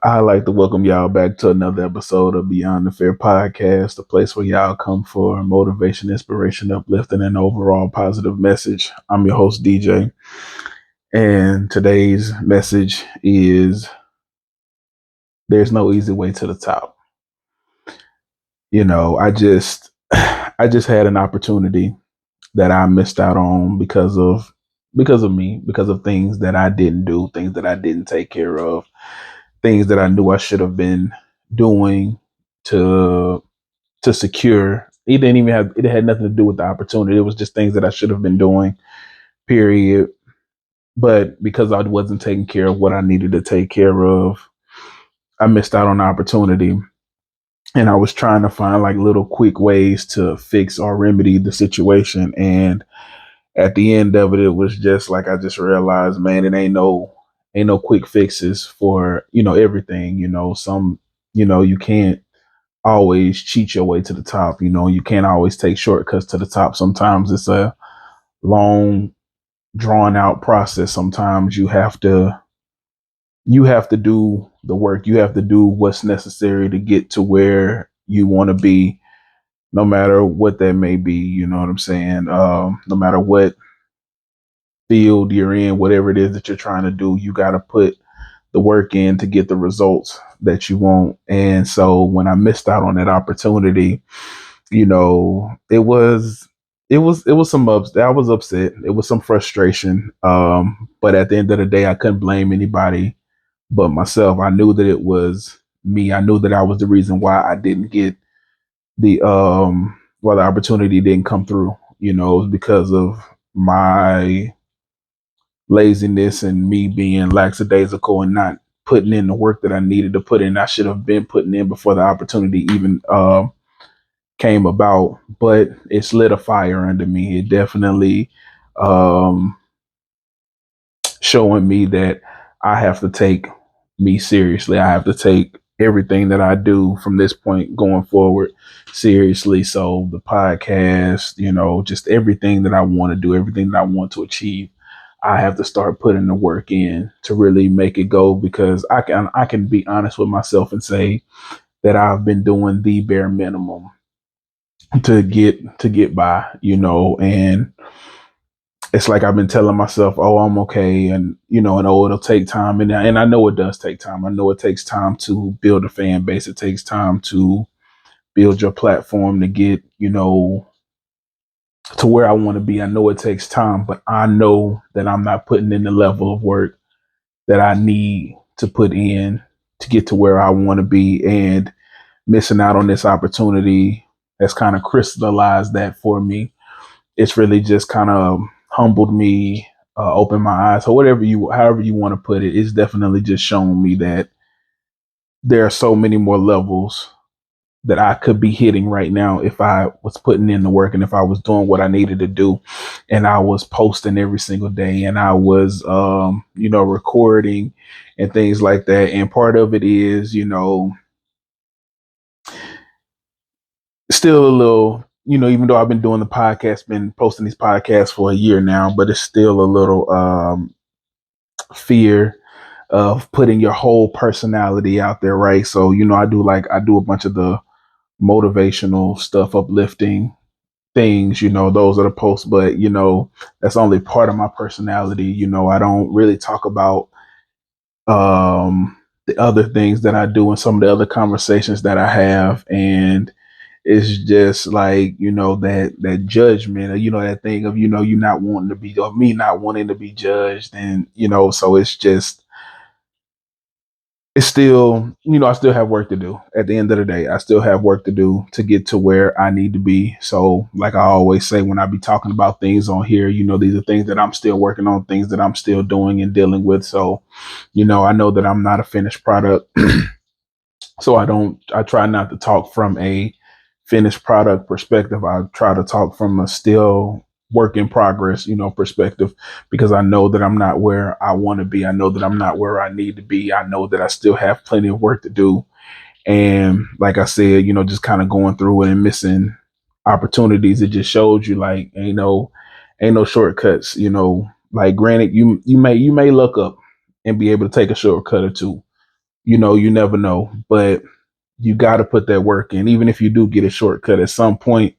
I'd like to welcome y'all back to another episode of Beyond the Fair Podcast, the place where y'all come for motivation, inspiration, uplifting, and overall positive message. I'm your host, DJ, and today's message is there's no easy way to the top. I just had an opportunity that I missed out on because of things that I didn't do, things that I didn't take care of, things that I knew I should have been doing to secure. It had nothing to do with the opportunity. It was just things that I should have been doing, period. But because I wasn't taking care of what I needed to take care of, I missed out on the opportunity. And I was trying to find like little quick ways to fix or remedy the situation. And at the end of it, it was just like I just realized, man, it ain't no quick fixes for, everything. You can't always cheat your way to the top. You can't always take shortcuts to the top. Sometimes it's a long, drawn out process. Sometimes you have to do the work. You have to do what's necessary to get to where you want to be, no matter what that may be. You know what I'm saying? No matter what field you're in, whatever it is that you're trying to do, you got to put the work in to get the results that you want. And so when I missed out on that opportunity, it was some ups. I was upset. It was some frustration. But at the end of the day, I couldn't blame anybody but myself. I knew that it was me. I knew that I was the reason why I didn't get why the opportunity didn't come through. It was because of my laziness and me being lackadaisical and not putting in the work that I needed to put in. I should have been putting in before the opportunity even came about, but it's lit a fire under me. It definitely um, showing me that I have to take me seriously. I have to take everything that I do from this point going forward seriously. So the podcast, just everything that I want to do, everything that I want to achieve, I have to start putting the work in to really make it go, because I can be honest with myself and say that I've been doing the bare minimum to get by, and it's like I've been telling myself, oh, I'm okay, and oh, it'll take time, and I know it does take time. I know it takes time to build a fan base. It takes time to build your platform to get, to where I want to be. I know it takes time, but I know that I'm not putting in the level of work that I need to put in to get to where I want to be, and missing out on this opportunity has kind of crystallized that for me. It's really just kind of humbled me, opened my eyes, or however you want to put it. It's definitely just shown me that there are so many more levels that I could be hitting right now if I was putting in the work and if I was doing what I needed to do, and I was posting every single day, and I was, recording and things like that. And part of it is, still a little, even though I've been doing the podcast, been posting these podcasts for a year now, but it's still a little fear of putting your whole personality out there, right? So, I do a bunch of the motivational stuff, uplifting things, those are the posts, but that's only part of my personality. I don't really talk about the other things that I do and some of the other conversations that I have. And it's just like, that judgment, or that thing of, you not wanting to be, or me not wanting to be judged. And so it's still, I still have work to do. At the end of the day, I still have work to do to get to where I need to be. So like I always say, when I be talking about things on here, these are things that I'm still working on, things that I'm still doing and dealing with. So I know that I'm not a finished product. So I try not to talk from a finished product perspective. I try to talk from a still work in progress, perspective, because I know that I'm not where I want to be. I know that I'm not where I need to be. I know that I still have plenty of work to do. And like I said, just kind of going through it and missing opportunities. It just showed you, like, ain't no shortcuts, like, granted, you may look up and be able to take a shortcut or two, You never know. But you got to put that work in. Even if you do get a shortcut at some point,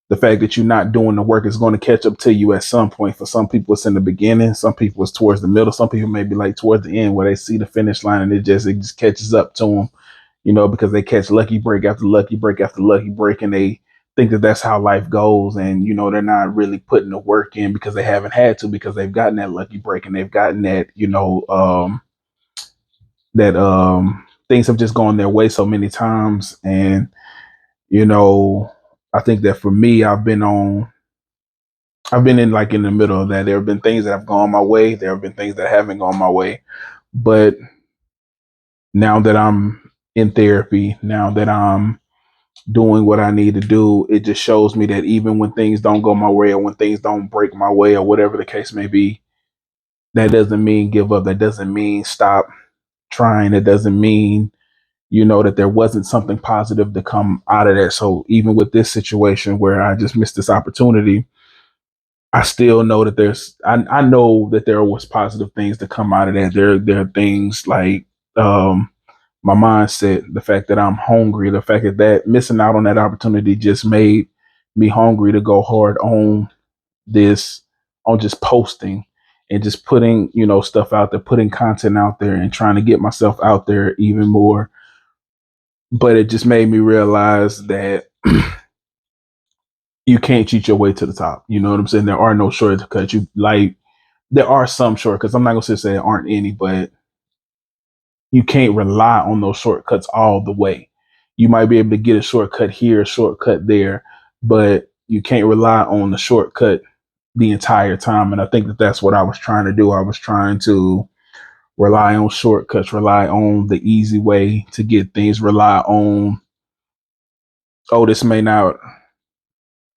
the fact that you're not doing the work is going to catch up to you at some point. For some people, it's in the beginning. Some people, it's towards the middle. Some people maybe like towards the end where they see the finish line and it just catches up to them, because they catch lucky break after lucky break after lucky break, and they think that that's how life goes. And, they're not really putting the work in because they haven't had to, because they've gotten that lucky break and they've gotten that, things have just gone their way so many times. And, you know, I think that for me, I've been in the middle of that. There have been things that have gone my way. There have been things that haven't gone my way. But now that I'm in therapy, now that I'm doing what I need to do, it just shows me that even when things don't go my way or when things don't break my way or whatever the case may be, that doesn't mean give up. That doesn't mean stop trying. It doesn't mean, that there wasn't something positive to come out of that. So even with this situation where I just missed this opportunity, I still know that I know that there was positive things to come out of that. There are things like my mindset, the fact that I'm hungry, the fact that missing out on that opportunity just made me hungry to go hard on this, on just posting and just putting, stuff out there, putting content out there and trying to get myself out there even more. But it just made me realize that you can't cheat your way to the top. You know what I'm saying? There are no shortcuts. There are some shortcuts. I'm not gonna say there aren't any, but you can't rely on those shortcuts all the way. You might be able to get a shortcut here, a shortcut there, but you can't rely on the shortcut the entire time. And I think that that's what I was trying to do. I was trying to rely on shortcuts, rely on the easy way to get things, rely on, oh,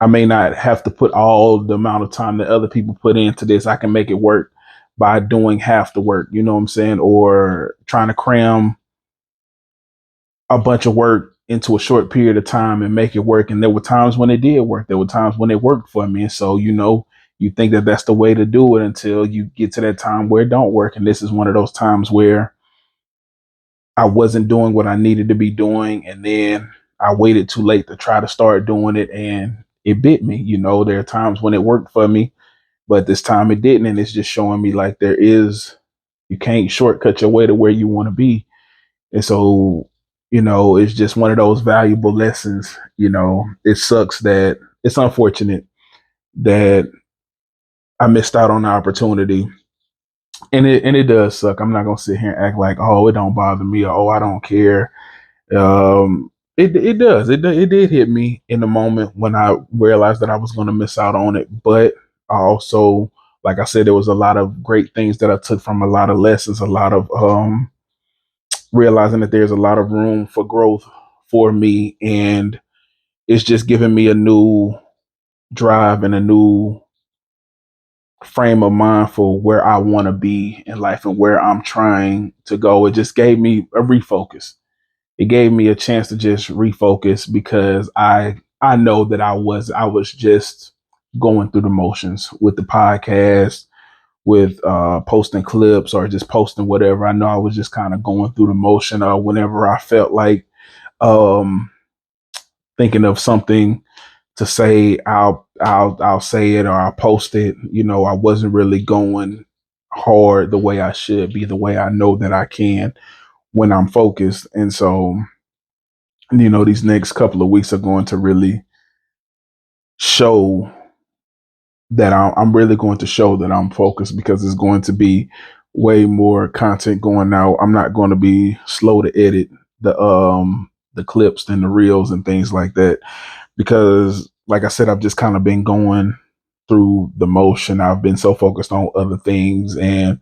I may not have to put all the amount of time that other people put into this. I can make it work by doing half the work, you know what I'm saying? Or trying to cram a bunch of work into a short period of time and make it work. And there were times when it did work. There were times when it worked for me. And so, you think that that's the way to do it until you get to that time where it don't work. And this is one of those times where I wasn't doing what I needed to be doing. And then I waited too late to try to start doing it. And it bit me. There are times when it worked for me, but this time it didn't. And it's just showing me like you can't shortcut your way to where you want to be. And so, it's just one of those valuable lessons. It sucks that it's unfortunate that I missed out on the opportunity. And it does suck. I'm not gonna sit here and act like, oh, it don't bother me, or oh, I don't care. It does. It did hit me in the moment when I realized that I was gonna miss out on it. But I also, like I said, there was a lot of great things that I took from, a lot of lessons, a lot of realizing that there's a lot of room for growth for me, and it's just giving me a new drive and a new frame of mind for where I want to be in life and where I'm trying to go. It just gave me a refocus. It gave me a chance to just refocus, because I know that I was just going through the motions with the podcast, with posting clips or just posting whatever. I know I was just kind of going through the motion, or whenever I felt like um thinking of something to say, I'll say it, or I'll post it. I wasn't really going hard the way I should be, the way I know that I can when I'm focused. And so, these next couple of weeks are going to really show that I'm really going to show that I'm focused, because it's going to be way more content going out. I'm not going to be slow to edit the clips and the reels and things like that, because like I said, I've just kind of been going through the motion. I've been so focused on other things. And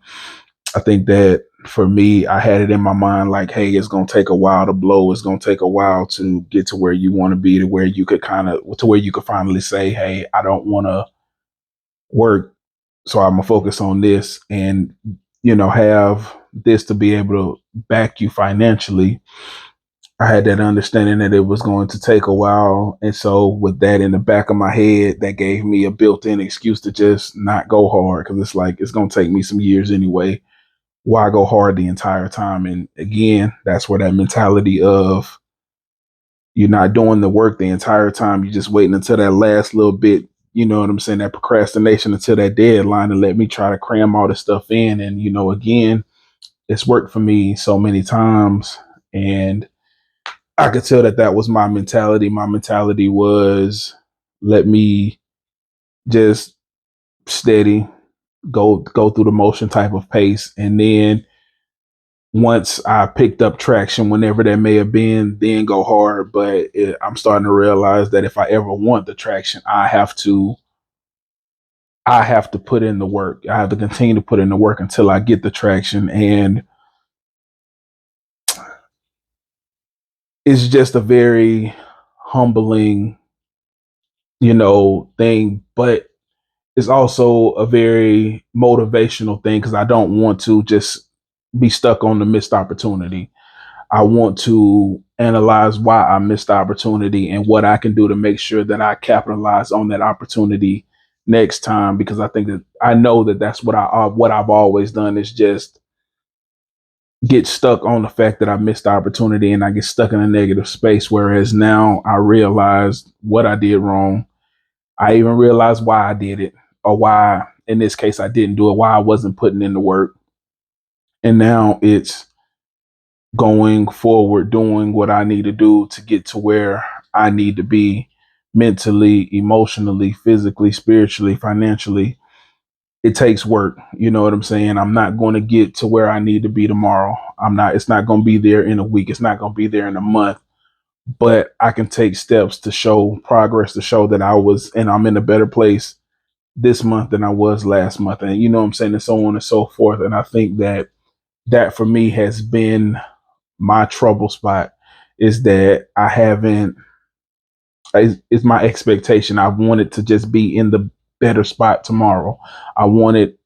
I think that for me, I had it in my mind like, hey, it's going to take a while to blow. It's going to take a while to get to where you want to be, to where you could finally say, hey, I don't want to work. So I'm going to focus on this, and, have this to be able to back you financially. I had that understanding that it was going to take a while. And so with that in the back of my head, that gave me a built-in excuse to just not go hard. Cause it's like, it's going to take me some years anyway. why go hard the entire time? And again, that's where that mentality of you're not doing the work the entire time. You're just waiting until that last little bit. You know what I'm saying? That procrastination until that deadline to let me try to cram all this stuff in. And, again, it's worked for me so many times. And I could tell that that was my mentality. My mentality was let me just steady go through the motion type of pace. And then once I picked up traction, whenever that may have been, then go hard. But I'm starting to realize that if I ever want the traction, I have to put in the work. I have to continue to put in the work until I get the traction. And it's just a very humbling, thing, but it's also a very motivational thing because I don't want to just be stuck on the missed opportunity. I want to analyze why I missed the opportunity and what I can do to make sure that I capitalize on that opportunity next time. Because I think that I know that that's what I've always done is just get stuck on the fact that I missed the opportunity and I get stuck in a negative space. Whereas now I realized what I did wrong. I even realized why I did it or why, in this case, I didn't do it, why I wasn't putting in the work. And now it's going forward, doing what I need to do to get to where I need to be mentally, emotionally, physically, spiritually, financially. It takes work. You know what I'm saying? I'm not going to get to where I need to be tomorrow. It's not going to be there in a week. It's not going to be there in a month, but I can take steps to show progress, to show that I'm in a better place this month than I was last month. And you know what I'm saying? And so on and so forth. And I think that that for me has been my trouble spot is that I haven't, it's my expectation. I wanted to just be in the better spot tomorrow. I wanted,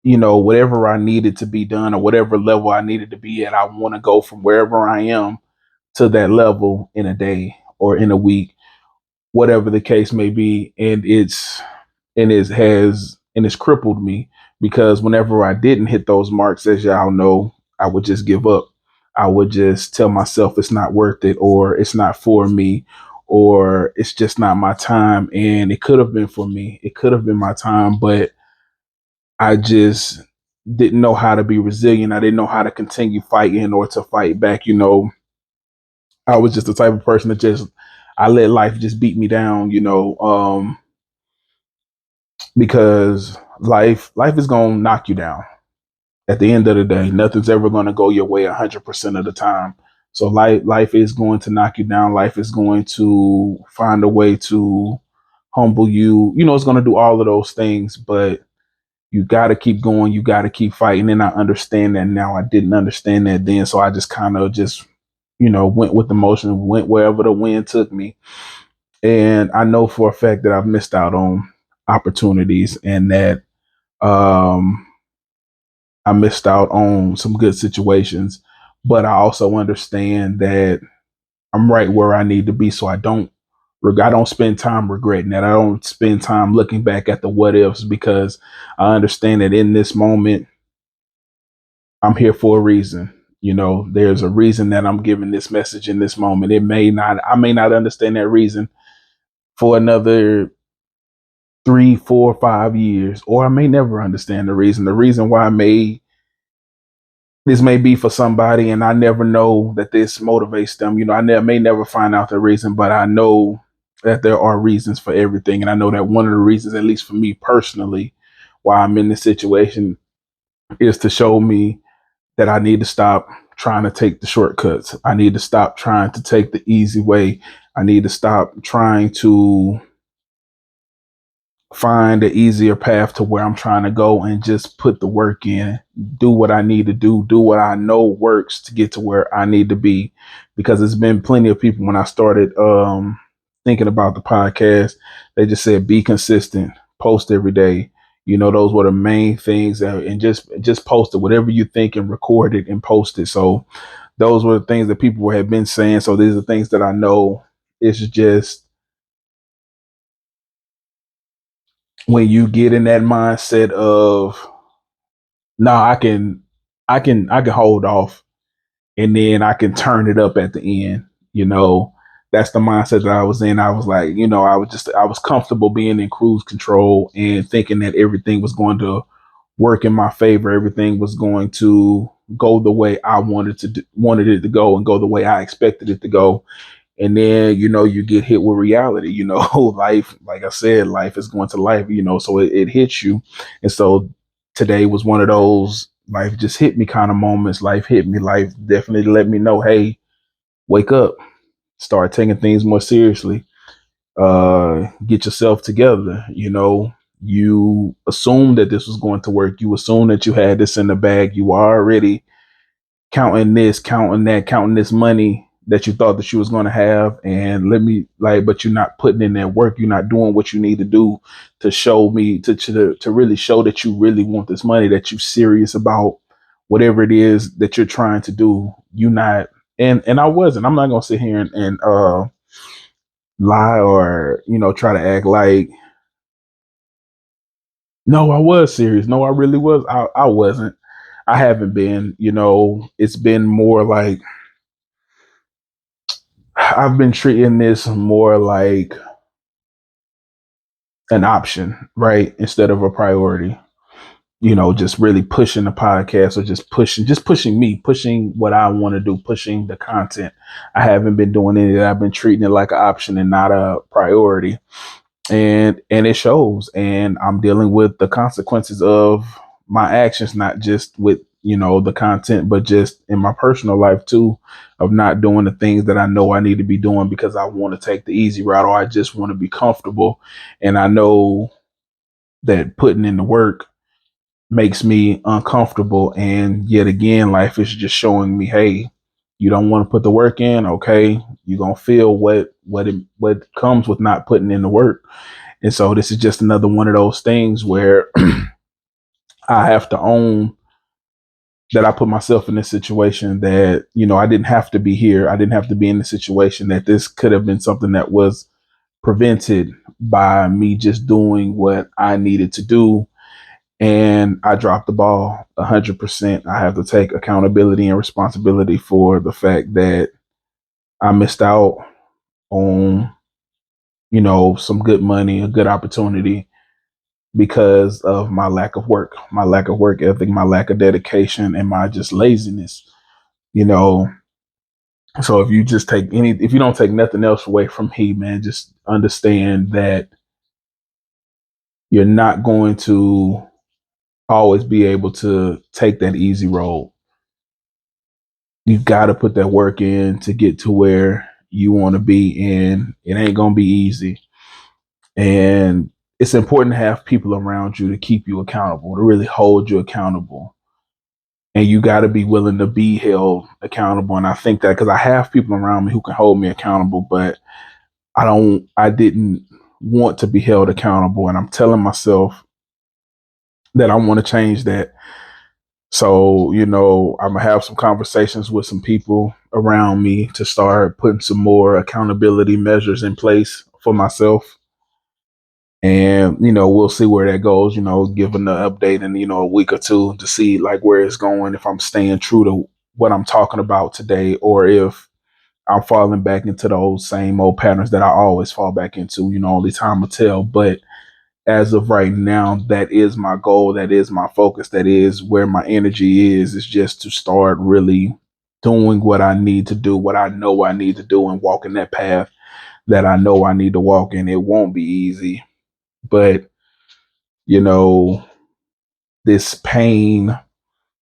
whatever I needed to be done or whatever level I needed to be at, I want to go from wherever I am to that level in a day or in a week, whatever the case may be. And it's crippled me because whenever I didn't hit those marks, as y'all know, I would just give up. I would just tell myself it's not worth it, or it's not for me, or it's just not my time. And it could have been for me. It could have been my time, but I just didn't know how to be resilient. I didn't know how to continue fighting or to fight back. I was just the type of person that just I let life just beat me down. Because life is gonna knock you down. At the end of the day, nothing's ever gonna go your way 100% of the time. So life is going to knock you down. Life is going to find a way to humble you. It's gonna do all of those things, but you got to keep going. You got to keep fighting. And I understand that now. I didn't understand that then, so I just kind of just went with the motion, went wherever the wind took me. And I know for a fact that I've missed out on opportunities and that um, I missed out on some good situations, but I also understand that I'm right where I need to be. So I don't spend time regretting that. I don't spend time looking back at the what ifs because I understand that in this moment, I'm here for a reason. There's a reason that I'm giving this message in this moment. I may not understand that reason for another 3, 4, 5 years, or I may never understand the reason. The reason why this may be for somebody, and I never know that this motivates them. May never find out the reason, but I know that there are reasons for everything, and I know that one of the reasons, at least for me personally, why I'm in this situation is to show me that I need to stop trying to take the shortcuts. I need to stop trying to take the easy way. I need to stop trying to find an easier path to where I'm trying to go and just put the work in, do what I need to do what I know works to get to where I need to be. Because there's been plenty of people when I started thinking about the podcast, they just said be consistent, post every day. Those were the main things, and just post it, whatever you think, and record it and post it. So those were the things that people have been saying. So these are things that I know. It's just when you get in that mindset of, no, I can. I can hold off, and then I can turn it up at the end. You know, that's the mindset that I was in. I was like, I was comfortable being in cruise control and thinking that everything was going to work in my favor. Everything was going to go the way I wanted it to go, and go the way I expected it to go. And then, you get hit with reality. Life, like I said, life is going to life, so it hits you. And so today was one of those life just hit me kind of moments. Life hit me. Life definitely let me know, hey, wake up, start taking things more seriously. Get yourself together. You assumed that this was going to work. You assumed that you had this in the bag. You were already counting this, counting that, counting this money that you thought that you was going to have. And but you're not putting in that work. You're not doing what you need to do to show me, to really show that you really want this money, that you're serious about whatever it is that you're trying to do. You not, and I wasn't. I'm not going to sit here and lie or, try to act like, no, I was serious. No, I really was. I wasn't. I haven't been, it's been more like, I've been treating this more like an option, right? Instead of a priority. Just really pushing the podcast, or just pushing me, pushing what I want to do, pushing the content. I haven't been doing any of that. I've been treating it like an option and not a priority. And it shows. And I'm dealing with the consequences of my actions, not just with the content, but just in my personal life too, of not doing the things that I know I need to be doing because I want to take the easy route, or I just want to be comfortable. And I know that putting in the work makes me uncomfortable. And yet again, life is just showing me, hey, you don't want to put the work in. Okay, you're gonna feel what comes with not putting in the work. And so this is just another one of those things where I have to own that I put myself in this situation, that, I didn't have to be here. I didn't have to be in the situation, that this could have been something that was prevented by me just doing what I needed to do. And I dropped the ball 100%. I have to take accountability and responsibility for the fact that I missed out on, some good money, a good opportunity, because of my lack of work, my lack of work ethic, my lack of dedication, and my just laziness. You know, so if you don't take nothing else away from me, man, just understand that you're not going to always be able to take that easy road. You've got to put that work in to get to where you want to be, and it ain't going to be easy. And it's important to have people around you to keep you accountable, to really hold you accountable. And you got to be willing to be held accountable. And I think that because I have people around me who can hold me accountable, but I didn't want to be held accountable. And I'm telling myself that I want to change that. So, I'm going to have some conversations with some people around me to start putting some more accountability measures in place for myself. And, we'll see where that goes, giving the update in, a week or two to see like where it's going, if I'm staying true to what I'm talking about today, or if I'm falling back into those same old patterns that I always fall back into. Only time will tell. But as of right now, that is my goal. That is my focus. That is where my energy is just to start really doing what I need to do, what I know I need to do, and walking that path that I know I need to walk in. It won't be easy, but you know, this pain,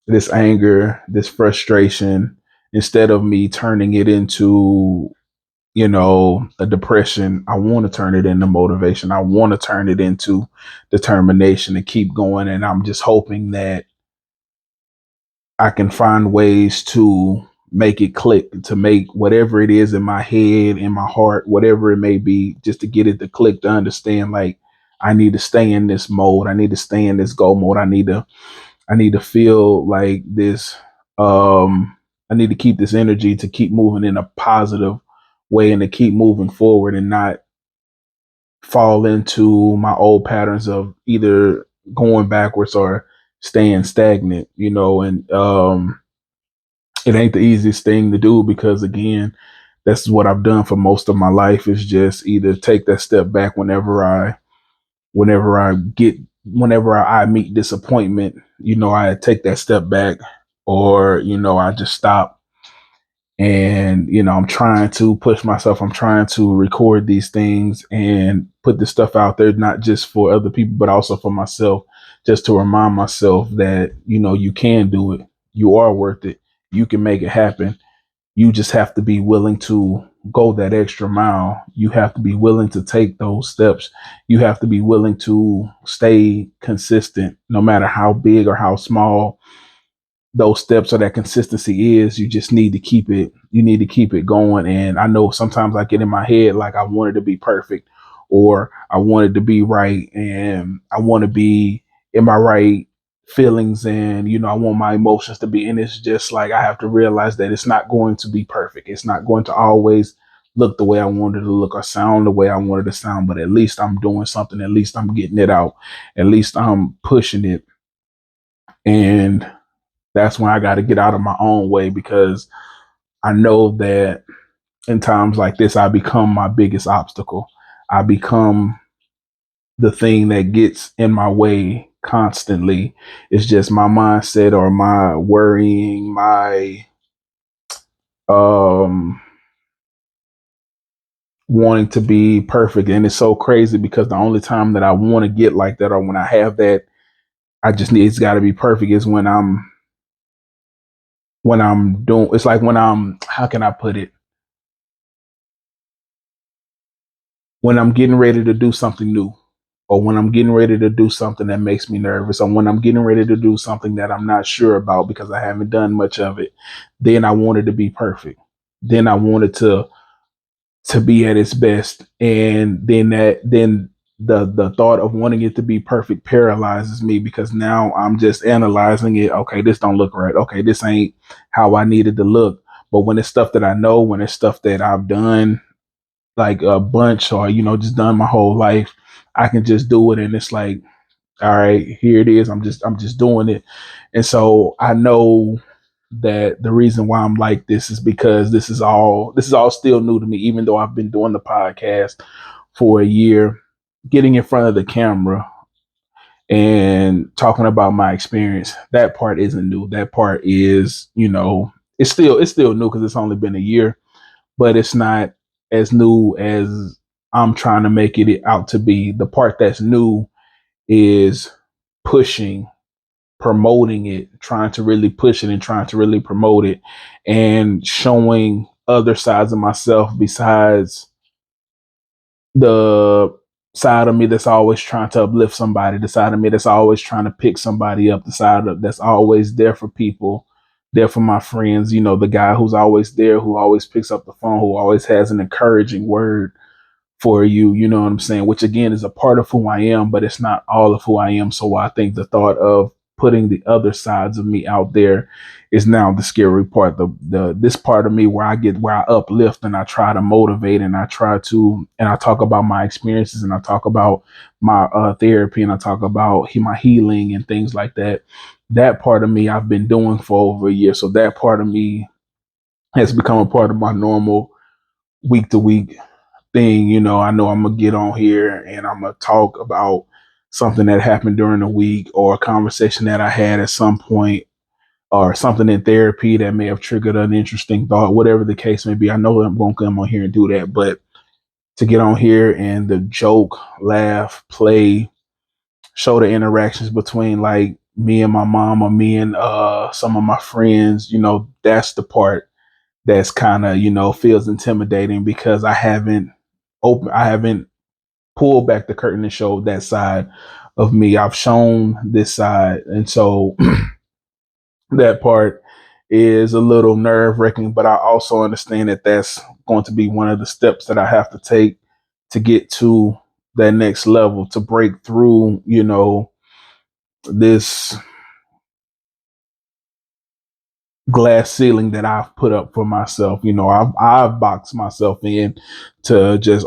this anger, this frustration, instead of me turning it into, a depression, I want to turn it into motivation. I want to turn it into determination to keep going. And I'm just hoping that I can find ways to make it click, to make whatever it is in my head, in my heart, whatever it may be, just to get it to click, to understand like I need to stay in this mode. I need to stay in this go mode. I need to feel like this. I need to keep this energy to keep moving in a positive way, and to keep moving forward, and not fall into my old patterns of either going backwards or staying stagnant, and it ain't the easiest thing to do because again, that's what I've done for most of my life is just either take that step back whenever I get whenever I meet disappointment, I take that step back or, I just stop and, I'm trying to push myself. I'm trying to record these things and put this stuff out there, not just for other people, but also for myself, just to remind myself that, you can do it. You are worth it. You can make it happen. You just have to be willing to go that extra mile. You have to be willing to take those steps. You have to be willing to stay consistent, no matter how big or how small those steps or that consistency is. You just need to keep it. You need to keep it going. And I know sometimes I get in my head like I want it to be perfect or I want it to be right and I want to be in my right feelings and I want my emotions to be, and it's just like I have to realize that it's not going to be perfect. It's not going to always look the way I wanted to look or sound the way I wanted to sound, but at least I'm doing something. At least I'm getting it out. At least I'm pushing it. And that's when I got to get out of my own way because I know that in times like this, I become my biggest obstacle. I become the thing that gets in my way constantly. It's just my mindset or my worrying, my um wanting to be perfect. And it's so crazy because the only time that I want to get like that or when I have that, I just need it's gotta be perfect is when I'm doing it's like when I'm how can I put it? When I'm getting ready to do something new, or when I'm getting ready to do something that makes me nervous, or when I'm getting ready to do something that I'm not sure about because I haven't done much of it, then I want it to be perfect. Then I want it to be at its best. And then the thought of wanting it to be perfect paralyzes me because now I'm just analyzing it. Okay, this don't look right. Okay, this ain't how I needed to look. But when it's stuff that I know, when it's stuff that I've done like a bunch or just done my whole life, I can just do it and it's like all right, here it is. I'm just doing it. And so I know that the reason why I'm like this is because this is all still new to me, even though I've been doing the podcast for a year. Getting in front of the camera and talking about my experience, that part isn't new. That part is, it's still new because it's only been a year, but it's not as new as I'm trying to make it out to be. The part that's new is pushing, promoting it, trying to really push it and trying to really promote it and showing other sides of myself besides the side of me that's always trying to uplift somebody, the side of me that's always trying to pick somebody up, the side of that's always there for people, there for my friends, the guy who's always there, who always picks up the phone, who always has an encouraging word for you, you know what I'm saying? Which again is a part of who I am, but it's not all of who I am. So I think the thought of putting the other sides of me out there is now the scary part. The this part of me where I uplift and I try to motivate and I talk about my experiences and I talk about my therapy and I talk about my healing and things like that. That part of me I've been doing for over a year. So that part of me has become a part of my normal week to week thing. I know I'm gonna get on here and I'm gonna talk about something that happened during the week or a conversation that I had at some point or something in therapy that may have triggered an interesting thought, whatever the case may be. I know that I'm gonna come on here and do that, but to get on here and the joke, laugh, play, show the interactions between like me and my mom or me and some of my friends, that's the part that's kind of, feels intimidating because I haven't pulled back the curtain and showed that side of me. I've shown this side. And so that part is a little nerve wracking, but I also understand that that's going to be one of the steps that I have to take to get to that next level, to break through, this glass ceiling that I've put up for myself. I've boxed myself in to just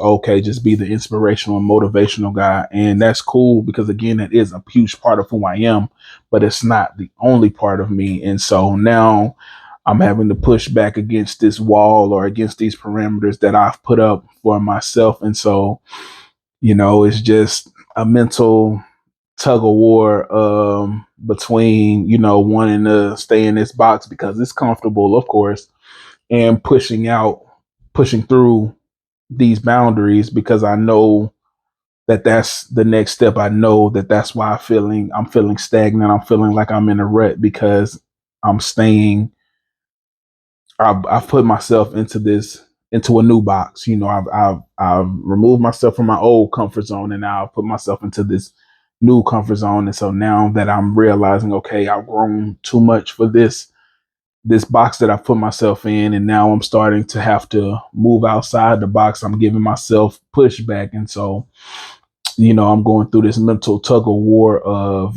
be the inspirational and motivational guy. And that's cool because again, it is a huge part of who I am, but it's not the only part of me. And so now I'm having to push back against this wall or against these parameters that I've put up for myself. And so, it's just a mental tug of war between wanting to stay in this box because it's comfortable, of course, and pushing through these boundaries because I know that that's the next step. I know that that's why I'm feeling stagnant. I'm feeling like I'm in a rut because I'm staying. I've put myself into a new box. I've removed myself from my old comfort zone, and now I've put myself into this new comfort zone. And so now that I'm realizing, okay, I've grown too much for this box that I put myself in, and now I'm starting to have to move outside the box. I'm giving myself pushback, and so I'm going through this mental tug of war of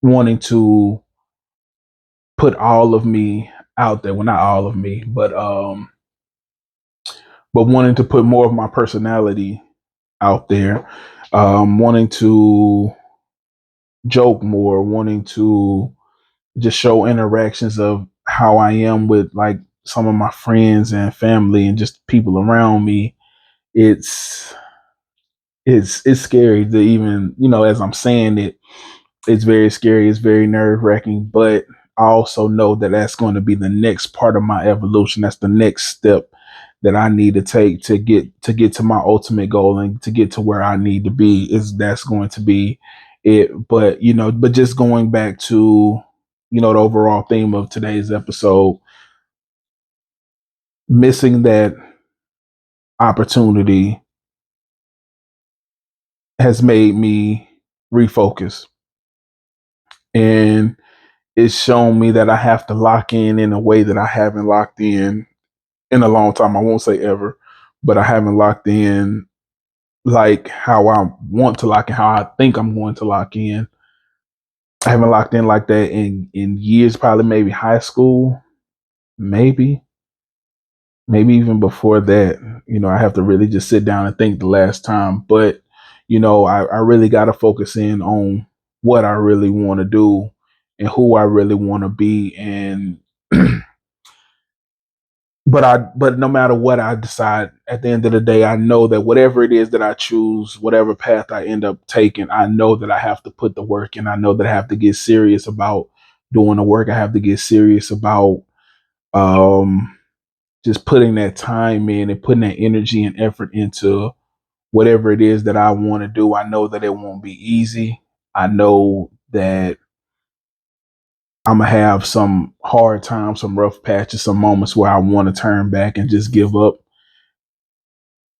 wanting to put all of me out there. Well, not all of me, but wanting to put more of my personality out there, wanting to joke more, wanting to just show interactions of how I am with like some of my friends and family and just people around me. It's it's scary to even, as I'm saying it, it's very scary. It's very nerve wracking, but I also know that that's going to be the next part of my evolution. That's the next step that I need to take to get to my ultimate goal and to get to where I need to be. Is That's going to be it. But just going back to the overall theme of today's episode, missing that opportunity has made me refocus, and it's shown me that I have to lock in a way that I haven't locked in a long time. I won't say ever, but I haven't locked in like how I want to lock in, how I think I'm going to lock in. I haven't locked in like that in years, probably maybe high school, maybe, maybe even before that. I have to really just sit down and think the last time. But, I really got to focus in on what I really want to do and who I really want to be. And but no matter what I decide at the end of the day, I know that whatever it is that I choose, whatever path I end up taking, I know that I have to put the work in. I know that I have to get serious about doing the work. I have to get serious about um just putting that time in and putting that energy and effort into whatever it is that I want to do. I know that it won't be easy. I know that I'm gonna have some hard times, some rough patches, some moments where I want to turn back and just give up.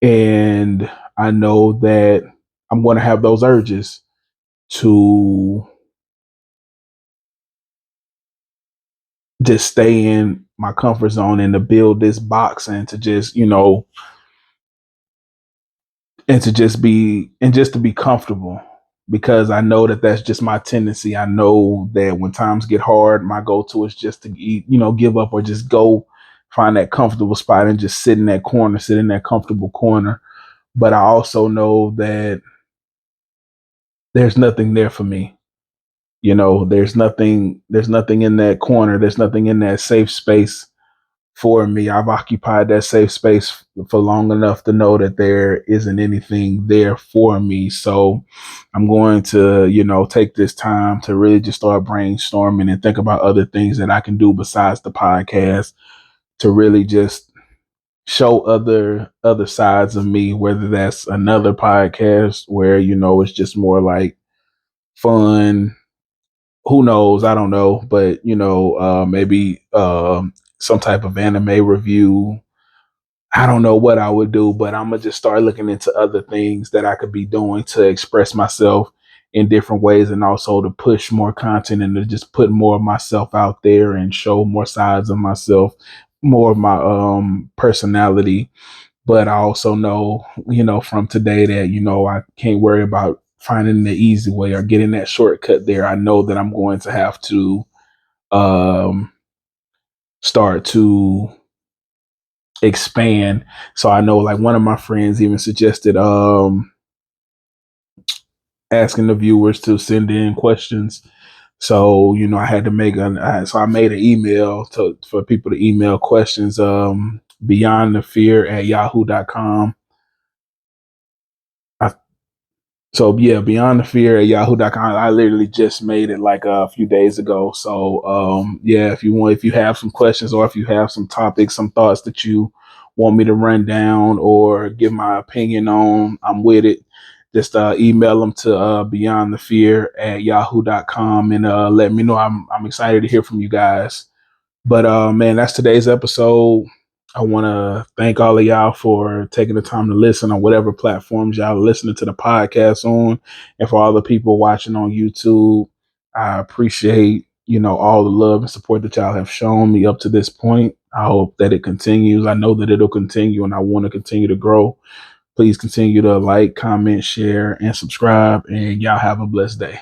And I know that I'm going to have those urges to just stay in my comfort zone and to build this box and to just, and to just be, and just to be comfortable because I know that that's just my tendency. I know that when times get hard, my go to is just to eat, give up or just go find that comfortable spot and just sit in that corner, sit in that comfortable corner. But I also know that there's nothing there for me. There's nothing in that corner. There's nothing in that safe space for me. I've occupied that safe space for long enough to know that there isn't anything there for me. So I'm going to, take this time to really just start brainstorming and think about other things that I can do besides the podcast to really just show other sides of me, whether that's another podcast where, it's just more like fun. Who knows? I don't know, but maybe some type of anime review. I don't know what I would do, but I'm gonna just start looking into other things that I could be doing to express myself in different ways, and also to push more content and to just put more of myself out there and show more sides of myself, more of my personality. But I also know, from today that I can't worry about finding the easy way or getting that shortcut there, I know that I'm going to have to um, start to expand. So I know like one of my friends even suggested asking the viewers to send in questions. So, I had to so I made an email for people to email questions, beyond the fear at yahoo.com. So yeah, beyond the fear at yahoo.com. I literally just made it like a few days ago. So yeah, if you have some questions or if you have some topics, some thoughts that you want me to run down or give my opinion on, I'm with it. Just email them to beyond the fear at yahoo.com and let me know. I'm excited to hear from you guys. But man, that's today's episode. I want to thank all of y'all for taking the time to listen on whatever platforms y'all are listening to the podcast on, and for all the people watching on YouTube. I appreciate all the love and support that y'all have shown me up to this point. I hope that it continues. I know that it'll continue, and I want to continue to grow. Please continue to like, comment, share, and subscribe. And y'all have a blessed day.